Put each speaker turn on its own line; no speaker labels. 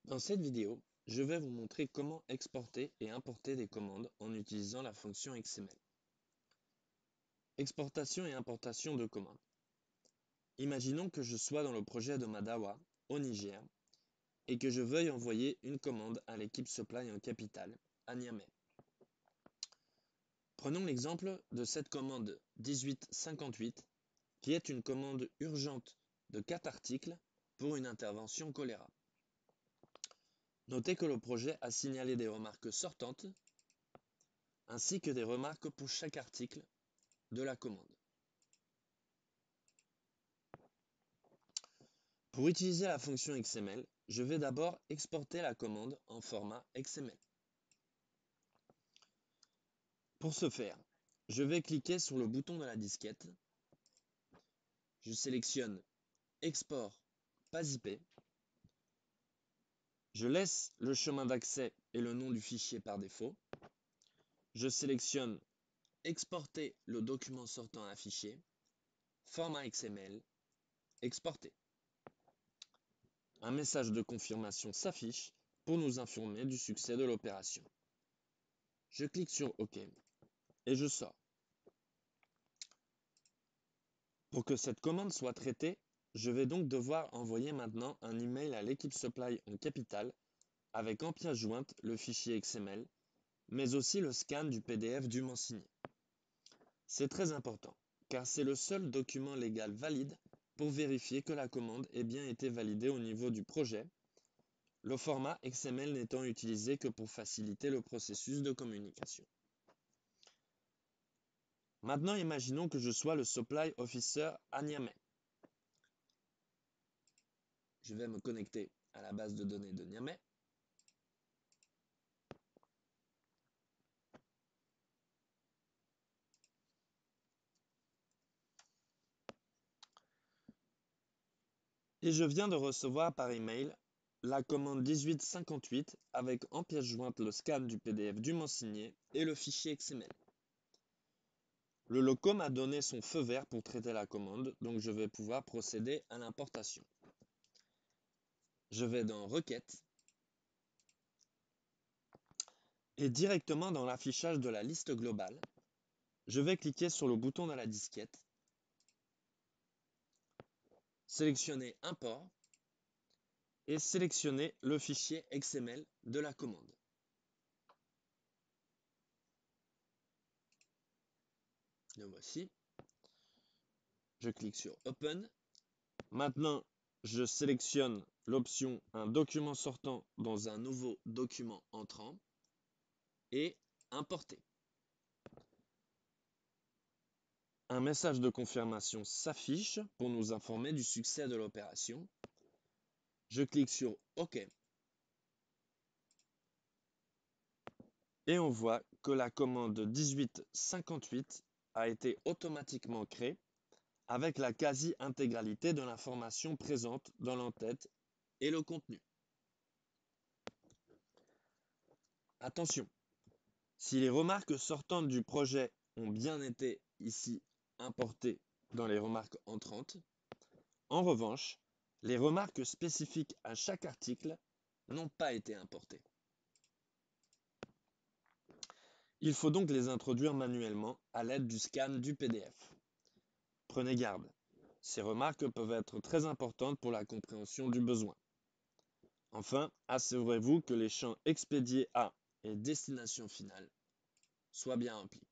Dans cette vidéo, je vais vous montrer comment exporter et importer des commandes en utilisant la fonction XML. Exportation et importation de commandes. Imaginons que je sois dans le projet de Madawa, au Niger, et que je veuille envoyer une commande à l'équipe Supply en capitale, à Niamey. Prenons l'exemple de cette commande 1858, qui est une commande urgente de 4 articles pour une intervention choléra. Notez que le projet a signalé des remarques sortantes ainsi que des remarques pour chaque article de la commande. Pour utiliser la fonction XML, je vais d'abord exporter la commande en format XML. Pour ce faire, je vais cliquer sur le bouton de la disquette. Je sélectionne Export pas IP. Je laisse le chemin d'accès et le nom du fichier par défaut. Je sélectionne Exporter le document sortant affiché, format XML, exporter. Un message de confirmation s'affiche pour nous informer du succès de l'opération. Je clique sur OK et je sors. Pour que cette commande soit traitée, je vais donc devoir envoyer maintenant un email à l'équipe Supply en capitale avec en pièce jointe le fichier XML, mais aussi le scan du PDF dûment signé. C'est très important, car c'est le seul document légal valide pour vérifier que la commande ait bien été validée au niveau du projet, le format XML n'étant utilisé que pour faciliter le processus de communication. Maintenant, imaginons que je sois le Supply Officer à Niamey. Je vais me connecter à la base de données de Niamey. Et je viens de recevoir par email la commande 1858 avec en pièce jointe le scan du PDF dûment signé et le fichier XML. Le loco m'a donné son feu vert pour traiter la commande, donc je vais pouvoir procéder à l'importation. Je vais dans Requêtes et directement dans l'affichage de la liste globale, je vais cliquer sur le bouton de la disquette, sélectionner Import et sélectionner le fichier XML de la commande. Le voici. Je clique sur Open. Maintenant, je sélectionne l'option Un document sortant dans un nouveau document entrant et Importer. Un message de confirmation s'affiche pour nous informer du succès de l'opération. Je clique sur OK. Et on voit que la commande 1858 a été automatiquement créée avec la quasi-intégralité de l'information présente dans l'entête et le contenu. Attention, si les remarques sortantes du projet ont bien été ici importées dans les remarques entrantes, en revanche, les remarques spécifiques à chaque article n'ont pas été importées. Il faut donc les introduire manuellement à l'aide du scan du PDF. Prenez garde, ces remarques peuvent être très importantes pour la compréhension du besoin. Enfin, assurez-vous que les champs expédiés à et destination finale soient bien remplis.